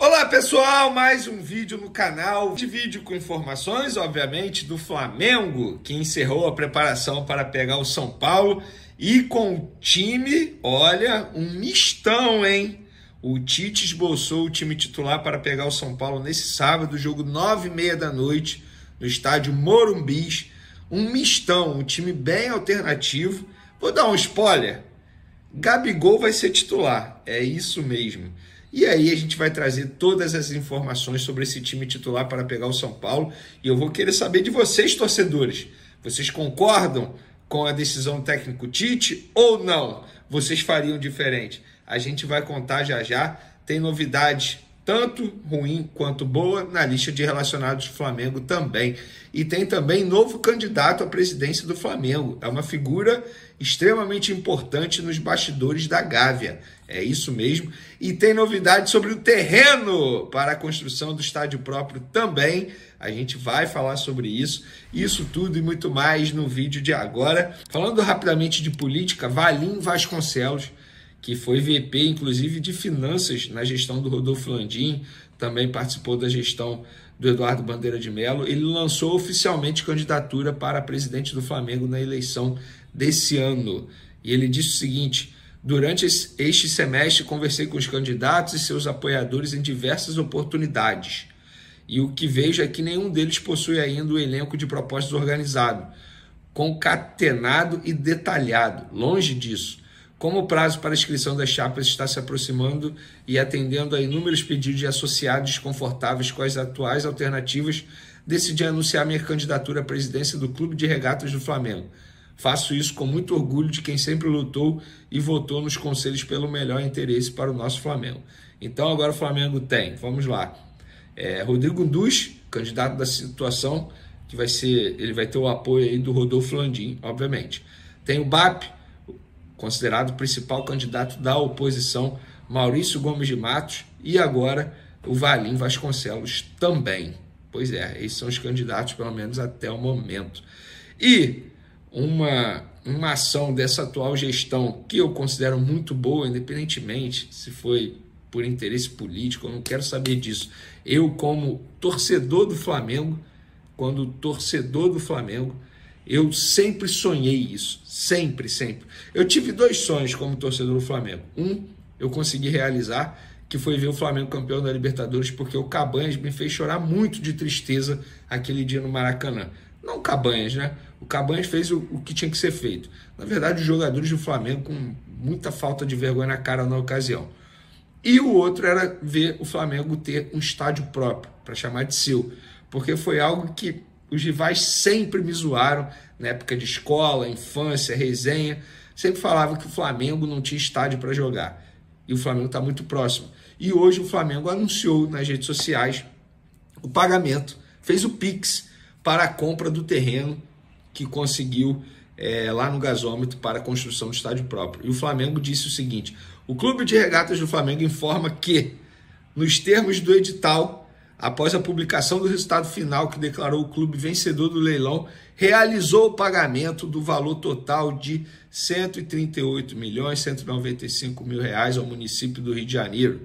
Olá pessoal, mais um vídeo no canal, de vídeo com informações, obviamente, do Flamengo, que encerrou a preparação para pegar o São Paulo e com o time, olha, um mistão, hein? O Tite esboçou o time titular para pegar o São Paulo nesse sábado, jogo 9h30 da noite, no estádio Morumbi. Um mistão, um time bem alternativo. Vou dar um spoiler, Gabigol vai ser titular, é isso mesmo. E aí a gente vai trazer todas as informações sobre esse time titular para pegar o São Paulo. E eu vou querer saber de vocês, torcedores. Vocês concordam com a decisão do técnico Tite ou não? Vocês fariam diferente? A gente vai contar já já. Tem novidades, tanto ruim quanto boa, na lista de relacionados do Flamengo também. E tem também novo candidato à presidência do Flamengo. É uma figura extremamente importante nos bastidores da Gávea. É isso mesmo. E tem novidades sobre o terreno para a construção do estádio próprio também. A gente vai falar sobre isso. Isso tudo e muito mais no vídeo de agora. Falando rapidamente de política, Valim Vasconcelos, que foi VP, inclusive, de finanças na gestão do Rodolfo Landim, também participou da gestão do Eduardo Bandeira de Mello. Ele lançou oficialmente candidatura para presidente do Flamengo na eleição desse ano. E ele disse o seguinte: durante este semestre conversei com os candidatos e seus apoiadores em diversas oportunidades. E o que vejo é que nenhum deles possui ainda o elenco de propostas organizado, concatenado e detalhado. Longe disso. Como o prazo para a inscrição das chapas está se aproximando e atendendo a inúmeros pedidos de associados desconfortáveis com as atuais alternativas, decidi anunciar minha candidatura à presidência do Clube de Regatas do Flamengo. Faço isso com muito orgulho de quem sempre lutou e votou nos conselhos pelo melhor interesse para o nosso Flamengo. Então agora o Flamengo tem, vamos lá, Rodrigo Nduz, candidato da situação, que ele vai ter o apoio aí do Rodolfo Landim, obviamente. Tem o BAP, considerado o principal candidato da oposição, Maurício Gomes de Matos, e agora o Valim Vasconcelos também. Pois é, esses são os candidatos, pelo menos até o momento. E uma ação dessa atual gestão, que eu considero muito boa, independentemente se foi por interesse político, eu não quero saber disso. Eu, como torcedor do Flamengo, eu sempre sonhei isso, sempre. Eu tive dois sonhos como torcedor do Flamengo. Um, eu consegui realizar, que foi ver o Flamengo campeão da Libertadores, porque o Cabanhas me fez chorar muito de tristeza aquele dia no Maracanã. Não o Cabanhas, né? O Cabanhas fez o que tinha que ser feito. Na verdade, os jogadores do Flamengo com muita falta de vergonha na cara na ocasião. E o outro era ver o Flamengo ter um estádio próprio, para chamar de seu. Porque foi algo que os rivais sempre me zoaram, na época de escola, infância, resenha. Sempre falavam que o Flamengo não tinha estádio para jogar. E o Flamengo está muito próximo. E hoje o Flamengo anunciou nas redes sociais o pagamento, fez o Pix para a compra do terreno que conseguiu lá no gasômetro para a construção do estádio próprio. E o Flamengo disse o seguinte: o Clube de Regatas do Flamengo informa que, nos termos do edital, após a publicação do resultado final que declarou o clube vencedor do leilão, realizou o pagamento do valor total de R$ 138.195.000 ao município do Rio de Janeiro.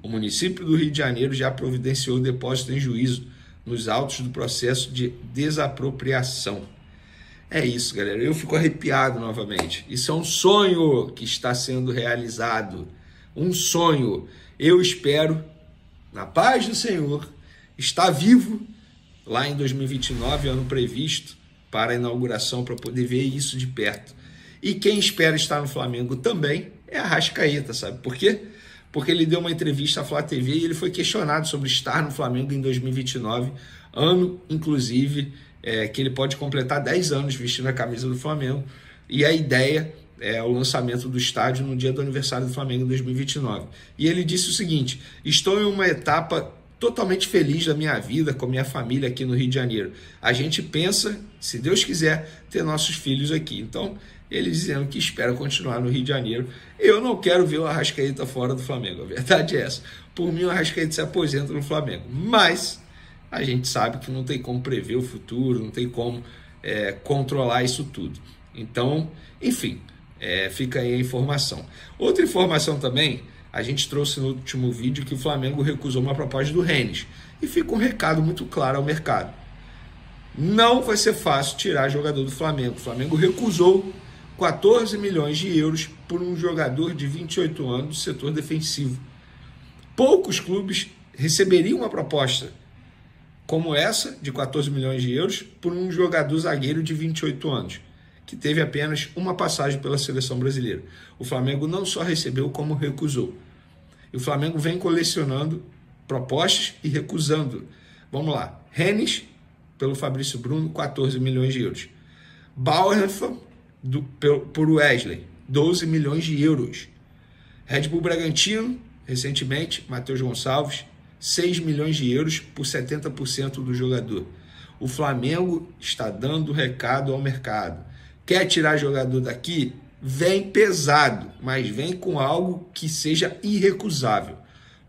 O município do Rio de Janeiro já providenciou o depósito em juízo nos autos do processo de desapropriação. É isso, galera. Eu fico arrepiado novamente. Isso é um sonho que está sendo realizado. Um sonho. Eu espero, na paz do Senhor, estar vivo lá em 2029, ano previsto para a inauguração, para poder ver isso de perto. E quem espera estar no Flamengo também é a Arrascaeta, sabe por quê? Porque ele deu uma entrevista à Flá TV e ele foi questionado sobre estar no Flamengo em 2029, ano, inclusive, que ele pode completar 10 anos vestindo a camisa do Flamengo. E a ideia é o lançamento do estádio no dia do aniversário do Flamengo em 2029. E ele disse o seguinte: estou em uma etapa totalmente feliz da minha vida com a minha família aqui no Rio de Janeiro. A gente pensa, se Deus quiser, ter nossos filhos aqui. Então, ele dizendo que espera continuar no Rio de Janeiro. Eu não quero ver o Arrascaeta fora do Flamengo, a verdade é essa. Por mim, o Arrascaeta se aposenta no Flamengo. Mas a gente sabe que não tem como prever o futuro, não tem como controlar isso tudo. Então, enfim, fica aí a informação. Outra informação também, A gente trouxe no último vídeo que o Flamengo recusou uma proposta do Rennes. E fica um recado muito claro ao mercado. Não vai ser fácil tirar jogador do Flamengo. O Flamengo recusou 14 milhões de euros por um jogador de 28 anos do setor defensivo. Poucos clubes receberiam uma proposta como essa, de 14 milhões de euros, por um jogador zagueiro de 28 anos, que teve apenas uma passagem pela seleção brasileira. O Flamengo não só recebeu, como recusou. E o Flamengo vem colecionando propostas e recusando. Vamos lá. Rennes, pelo Fabrício Bruno, 14 milhões de euros. Bauernfeld, por Wesley, 12 milhões de euros. Red Bull Bragantino, recentemente, Matheus Gonçalves, 6 milhões de euros por 70% do jogador. O Flamengo está dando recado ao mercado. Quer tirar jogador daqui? Vem pesado, mas vem com algo que seja irrecusável.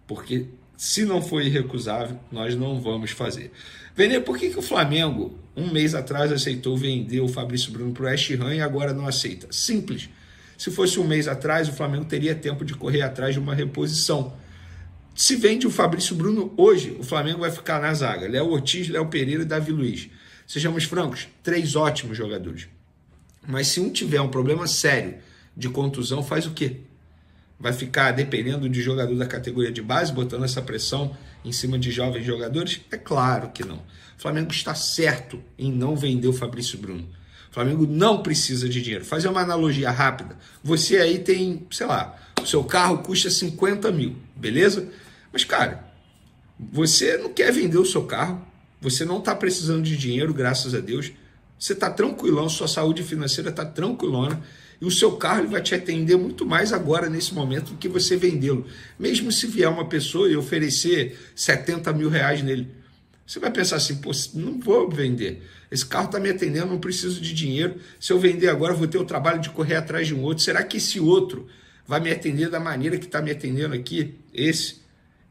Porque se não for irrecusável, nós não vamos fazer. Vender, por que o Flamengo, um mês atrás, aceitou vender o Fabrício Bruno para o West Ham e agora não aceita? Simples. Se fosse um mês atrás, o Flamengo teria tempo de correr atrás de uma reposição. Se vende o Fabrício Bruno hoje, o Flamengo vai ficar na zaga. Léo Ortiz, Léo Pereira e Davi Luiz. Sejamos francos, 3 ótimos jogadores. Mas se um tiver um problema sério de contusão, faz o quê? Vai ficar dependendo de jogador da categoria de base, botando essa pressão em cima de jovens jogadores? É claro que não. O Flamengo está certo em não vender o Fabrício Bruno. O Flamengo não precisa de dinheiro. Fazer uma analogia rápida. Você aí tem, sei lá, o seu carro custa 50 mil, beleza? Mas, cara, você não quer vender o seu carro, você não está precisando de dinheiro, graças a Deus, você está tranquilão, sua saúde financeira está tranquilona, e o seu carro ele vai te atender muito mais agora, nesse momento, do que você vendê-lo. Mesmo se vier uma pessoa e oferecer 70 mil reais nele, você vai pensar assim, pô, não vou vender. Esse carro está me atendendo, não preciso de dinheiro. Se eu vender agora, eu vou ter o trabalho de correr atrás de um outro. Será que esse outro vai me atender da maneira que está me atendendo aqui?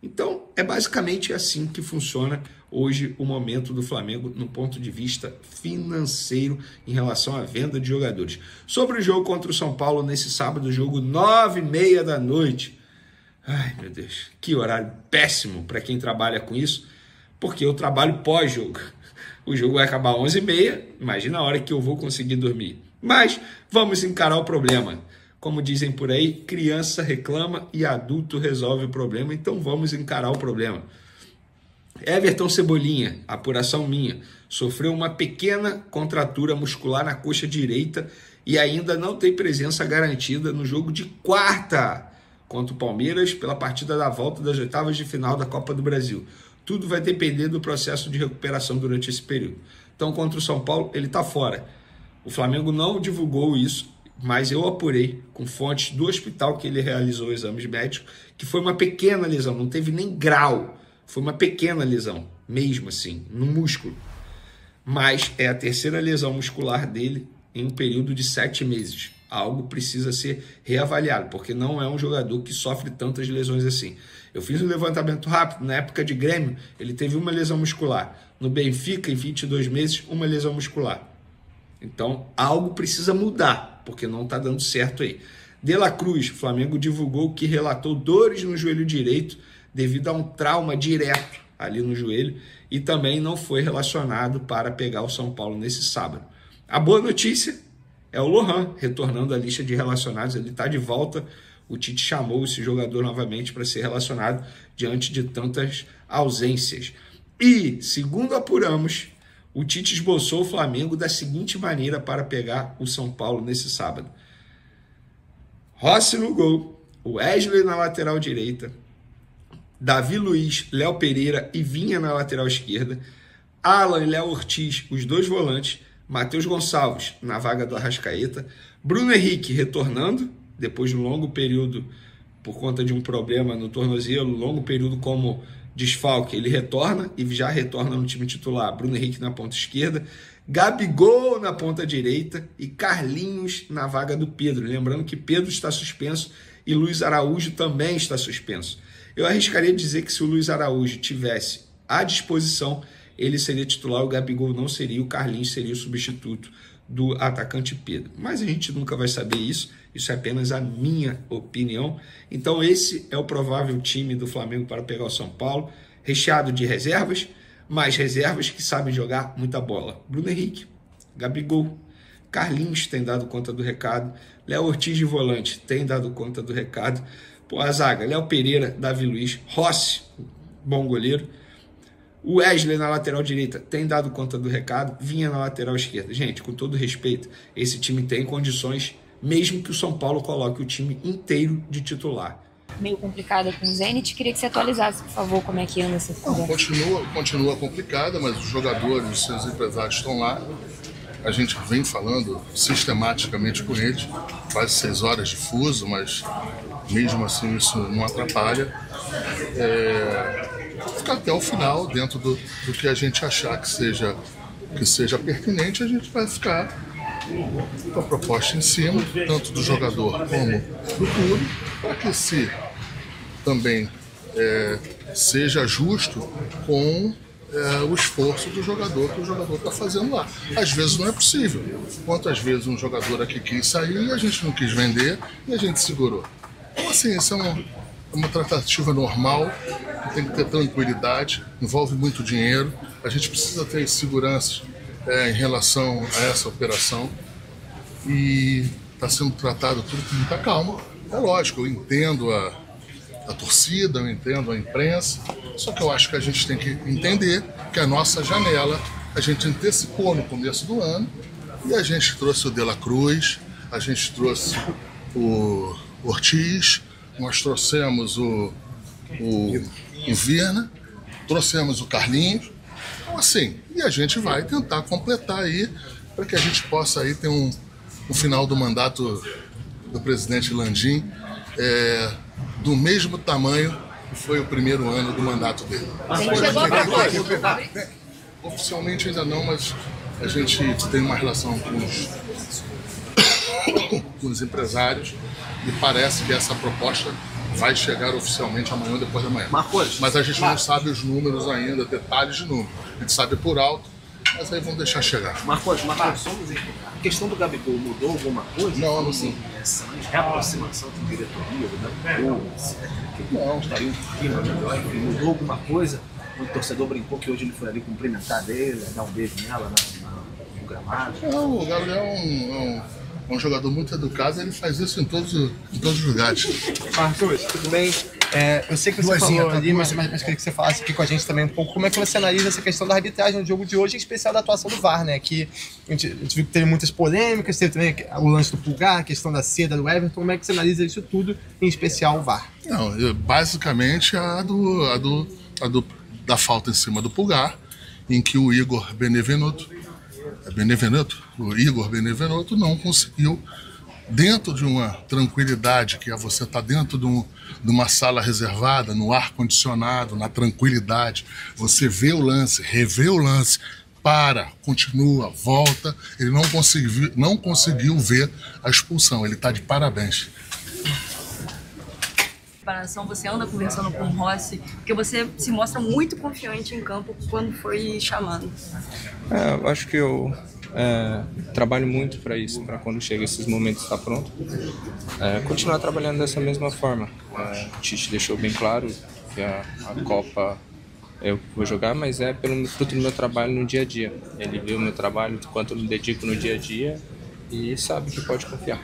Então, é basicamente assim que funciona hoje o momento do Flamengo no ponto de vista financeiro em relação à venda de jogadores. Sobre o jogo contra o São Paulo nesse sábado, jogo 9h30 da noite. Ai, meu Deus, que horário péssimo para quem trabalha com isso, porque eu trabalho pós-jogo. O jogo vai acabar 11h30, imagina a hora que eu vou conseguir dormir. Mas vamos encarar o problema. Como dizem por aí, criança reclama e adulto resolve o problema, então vamos encarar o problema. Everton Cebolinha, apuração minha, sofreu uma pequena contratura muscular na coxa direita e ainda não tem presença garantida no jogo de quarta contra o Palmeiras pela partida da volta das oitavas de final da Copa do Brasil. Tudo vai depender do processo de recuperação durante esse período. Então, contra o São Paulo, ele está fora. O Flamengo não divulgou isso, mas eu apurei com fontes do hospital que ele realizou exames médicos, que foi uma pequena lesão, não teve nem grau, foi uma pequena lesão, mesmo assim, no músculo. Mas é a terceira lesão muscular dele em um período de 7 meses. Algo precisa ser reavaliado, porque não é um jogador que sofre tantas lesões assim. Eu fiz um levantamento rápido, na época de Grêmio, ele teve uma lesão muscular. No Benfica, em 22 meses, uma lesão muscular. Então, algo precisa mudar, porque não está dando certo aí. De La Cruz, o Flamengo divulgou que relatou dores no joelho direito devido a um trauma direto ali no joelho e também não foi relacionado para pegar o São Paulo nesse sábado. A boa notícia é o Lohan retornando à lista de relacionados, ele está de volta. O Tite chamou esse jogador novamente para ser relacionado diante de tantas ausências. E, segundo apuramos, o Tite esboçou o Flamengo da seguinte maneira para pegar o São Paulo nesse sábado. Rossi no gol, Wesley na lateral direita, Davi Luiz, Léo Pereira e Vinha na lateral esquerda, Alan e Léo Ortiz, os dois volantes, Matheus Gonçalves na vaga do Arrascaeta, Bruno Henrique retornando, depois de um longo período por conta de um problema no tornozelo, longo período como desfalque, ele retorna e já retorna no time titular. Bruno Henrique na ponta esquerda, Gabigol na ponta direita e Carlinhos na vaga do Pedro. Lembrando que Pedro está suspenso e Luiz Araújo também está suspenso. Eu arriscaria dizer que se o Luiz Araújo tivesse à disposição, ele seria titular, o Gabigol não seria, o Carlinhos seria o substituto do atacante Pedro. Mas a gente nunca vai saber isso é apenas a minha opinião. Então esse é o provável time do Flamengo para pegar o São Paulo, recheado de reservas, mas reservas que sabem jogar muita bola. Bruno Henrique, Gabigol, Carlinhos tem dado conta do recado, Léo Ortiz de volante tem dado conta do recado, a zaga, Léo Pereira, Davi Luiz, Rossi, bom goleiro, o Wesley na lateral direita tem dado conta do recado, Vinha na lateral esquerda. Gente, com todo respeito, esse time tem condições, mesmo que o São Paulo coloque o time inteiro de titular. Meio complicada com o Zenit, queria que você atualizasse, por favor, como é que anda essa conversa. Continua complicada, mas os jogadores, os seus empresários estão lá. A gente vem falando sistematicamente com eles, quase 6 horas de fuso, mas mesmo assim isso não atrapalha. Ficar até o final, dentro do que a gente achar que seja pertinente, a gente vai ficar com a proposta em cima, tanto do jogador como do clube, para que se também seja justo com o esforço do jogador que o jogador está fazendo lá. Às vezes não é possível. Quantas vezes um jogador aqui quis sair, a gente não quis vender e a gente segurou. Então assim, isso é uma tratativa normal, tem que ter tranquilidade, envolve muito dinheiro, a gente precisa ter segurança em relação a essa operação e está sendo tratado tudo com muita calma. É lógico, eu entendo a torcida, eu entendo a imprensa, só que eu acho que a gente tem que entender que a nossa janela a gente antecipou no começo do ano e a gente trouxe o De La Cruz, a gente trouxe o Ortiz, nós trouxemos o Virna, trouxemos o Carlinhos, então assim, e a gente vai tentar completar aí para que a gente possa aí ter um final do mandato do presidente Landim do mesmo tamanho que foi o primeiro ano do mandato dele. Oficialmente ainda não, mas a gente tem uma relação com os empresários e parece que essa proposta vai chegar oficialmente amanhã ou depois da manhã. Mas a gente não sabe os números ainda, detalhes de número. A gente sabe por alto, mas aí vamos deixar chegar. Marcos, a questão do Gabigol mudou alguma coisa? Não, assim, reaproximação com a diretoria do Gabigol, não, estaria um clima melhor, mudou alguma coisa? O torcedor brincou que hoje ele foi ali cumprimentar dele, dar um beijo nela no gramado. Não, o Gabriel é um jogador muito educado, ele faz isso em todos os lugares. Marcos, tudo bem? Eu sei que você falou ali, mas queria que você falasse aqui com a gente também um pouco como é que você analisa essa questão da arbitragem no jogo de hoje, em especial da atuação do VAR, né? Que a gente viu que teve muitas polêmicas, teve também o lance do Pulgar, a questão da seda do Everton. Como é que você analisa isso tudo, em especial o VAR? Não, basicamente da falta em cima do Pulgar, em que o Igor Benevenuto não conseguiu, dentro de uma tranquilidade, que é você estar dentro de uma sala reservada, no ar-condicionado, na tranquilidade, você vê o lance, revê o lance, continua, volta, ele não conseguiu ver a expulsão, ele está de parabéns. Você anda conversando com o Rossi, porque você se mostra muito confiante em campo quando foi chamado. Eu acho que eu trabalho muito para isso, para quando chega esses momentos estar pronto. Continuar trabalhando dessa mesma forma. O Tite deixou bem claro que a Copa eu vou jogar, mas pelo fruto do meu trabalho no dia a dia. Ele viu o meu trabalho, quanto eu me dedico no dia a dia e sabe que pode confiar.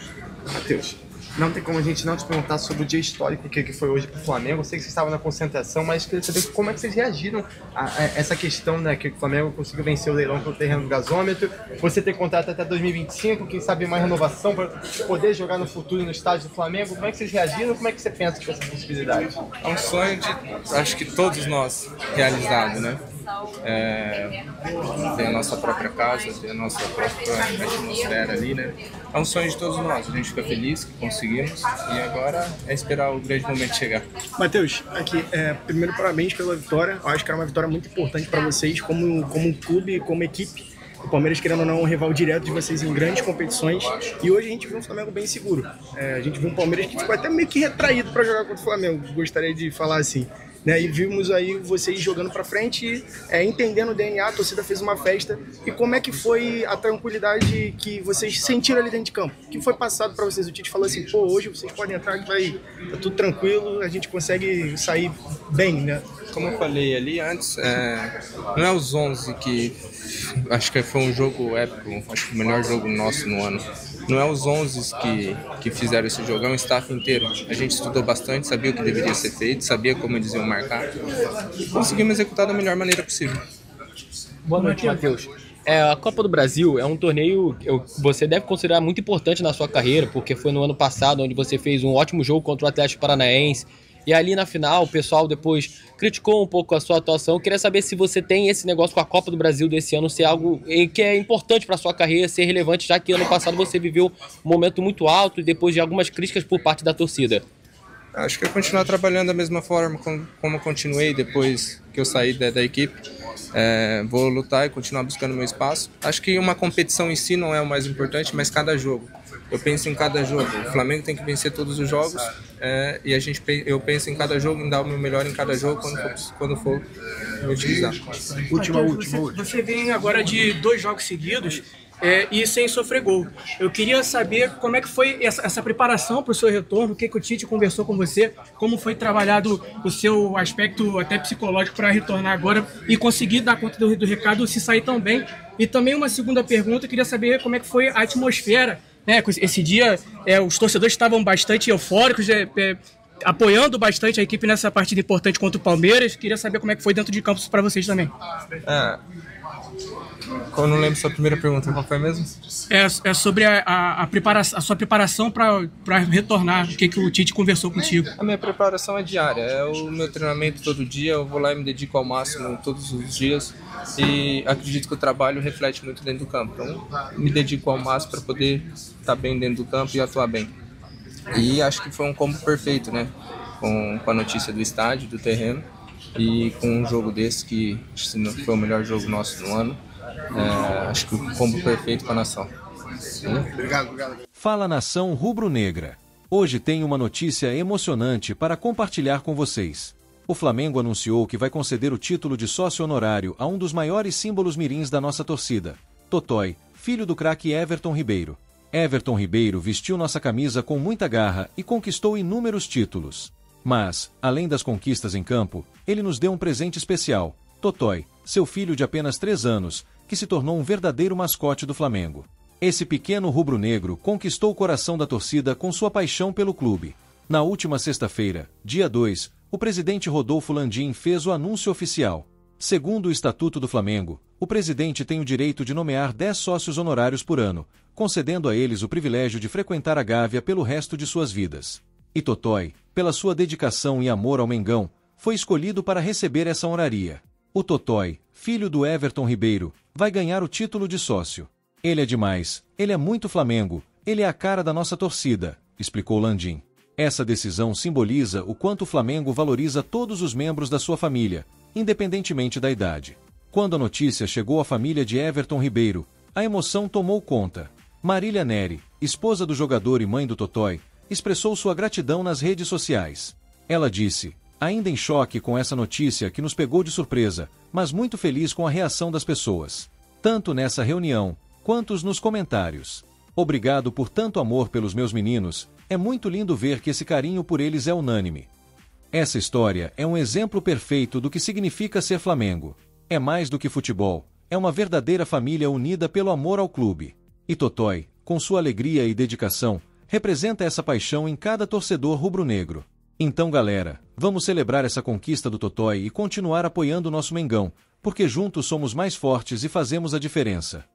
Matheus, não tem como a gente não te perguntar sobre o dia histórico que foi hoje para o Flamengo. Eu sei que vocês estavam na concentração, mas queria saber como é que vocês reagiram a essa questão, né, que o Flamengo conseguiu vencer o leilão pelo terreno do gasômetro, você ter contrato até 2025, quem sabe mais renovação para poder jogar no futuro no estádio do Flamengo. Como é que vocês reagiram? Como é que você pensa com essa possibilidade? É um sonho acho que todos nós, realizado, né? Ter a nossa própria casa, ter a nossa própria atmosfera ali, né? É um sonho de todos nós, a gente fica feliz que conseguimos e agora é esperar o grande momento chegar. Matheus, aqui, primeiro parabéns pela vitória, eu acho que era uma vitória muito importante para vocês como clube, como equipe. O Palmeiras, querendo ou não, é um rival direto de vocês em grandes competições. E hoje a gente viu um Flamengo bem seguro. A gente viu um Palmeiras que ficou até meio que retraído para jogar contra o Flamengo. Gostaria de falar assim. né? E vimos aí vocês jogando para frente, entendendo o DNA, a torcida fez uma festa. E como é que foi a tranquilidade que vocês sentiram ali dentro de campo? O que foi passado para vocês? O Tite falou assim, pô, hoje vocês podem entrar que tá tudo tranquilo, a gente consegue sair bem, né? Como eu falei ali antes, não é os 11 que... Acho que foi um jogo épico, acho que o melhor jogo nosso no ano. Não é os 11 que fizeram esse jogo, é um staff inteiro. A gente estudou bastante, sabia o que deveria ser feito, sabia como eles iam marcar. E conseguimos executar da melhor maneira possível. Boa noite, Matheus. A Copa do Brasil é um torneio que você deve considerar muito importante na sua carreira, porque foi no ano passado onde você fez um ótimo jogo contra o Atlético Paranaense. E ali na final, o pessoal depois criticou um pouco a sua atuação. Eu queria saber se você tem esse negócio com a Copa do Brasil desse ano, ser algo que é importante para a sua carreira, ser relevante, já que ano passado você viveu um momento muito alto e depois de algumas críticas por parte da torcida. Acho que eu continuar trabalhando da mesma forma como eu continuei depois que eu saí da equipe. Vou lutar e continuar buscando meu espaço. Acho que uma competição em si não é o mais importante, mas cada jogo. Eu penso em cada jogo. O Flamengo tem que vencer todos os jogos e eu penso em cada jogo, em dar o meu melhor em cada jogo quando for me utilizar. Última. Você vem agora de 2 jogos seguidos e sem sofrer gol. Eu queria saber como é que foi essa preparação para o seu retorno, o que o Tite conversou com você, como foi trabalhado o seu aspecto até psicológico para retornar agora e conseguir dar conta do recado, se sair tão bem. E também uma segunda pergunta, eu queria saber como é que foi a atmosfera, né? Esse dia os torcedores estavam bastante eufóricos, apoiando bastante a equipe nessa partida importante contra o Palmeiras. Queria saber como é que foi dentro de campo para vocês também. Eu não lembro sua primeira pergunta, qual foi mesmo? É sobre a sua preparação para retornar, o que o Tite conversou contigo. A minha preparação é diária, é o meu treinamento todo dia, eu vou lá e me dedico ao máximo todos os dias e acredito que o trabalho reflete muito dentro do campo. Então, me dedico ao máximo para poder estar bem dentro do campo e atuar bem. E acho que foi um combo perfeito, né? Com a notícia do estádio, do terreno e com um jogo desse que foi o melhor jogo nosso no ano. Acho que o combo perfeito para a nação. Obrigado. Fala Nação Rubro-Negra. Hoje tem uma notícia emocionante para compartilhar com vocês. O Flamengo anunciou que vai conceder o título de sócio honorário a um dos maiores símbolos mirins da nossa torcida, Totói, filho do craque Everton Ribeiro. Everton Ribeiro vestiu nossa camisa com muita garra e conquistou inúmeros títulos. Mas, além das conquistas em campo, ele nos deu um presente especial, Totói, seu filho de apenas 3 anos, que se tornou um verdadeiro mascote do Flamengo. Esse pequeno rubro-negro conquistou o coração da torcida com sua paixão pelo clube. Na última sexta-feira, dia 2, o presidente Rodolfo Landim fez o anúncio oficial. Segundo o Estatuto do Flamengo, o presidente tem o direito de nomear 10 sócios honorários por ano, concedendo a eles o privilégio de frequentar a Gávea pelo resto de suas vidas. E Totói, pela sua dedicação e amor ao Mengão, foi escolhido para receber essa honraria. O Totói, filho do Everton Ribeiro, vai ganhar o título de sócio. Ele é demais, ele é muito Flamengo, ele é a cara da nossa torcida, explicou Landim. Essa decisão simboliza o quanto o Flamengo valoriza todos os membros da sua família, independentemente da idade. Quando a notícia chegou à família de Everton Ribeiro, a emoção tomou conta. Marília Neri, esposa do jogador e mãe do Totói, expressou sua gratidão nas redes sociais. Ela disse, ainda em choque com essa notícia que nos pegou de surpresa, mas muito feliz com a reação das pessoas, tanto nessa reunião, quanto nos comentários. Obrigado por tanto amor pelos meus meninos, é muito lindo ver que esse carinho por eles é unânime. Essa história é um exemplo perfeito do que significa ser Flamengo. É mais do que futebol, é uma verdadeira família unida pelo amor ao clube. E Totói, com sua alegria e dedicação, representa essa paixão em cada torcedor rubro-negro. Então galera, vamos celebrar essa conquista do Totói e continuar apoiando o nosso Mengão, porque juntos somos mais fortes e fazemos a diferença.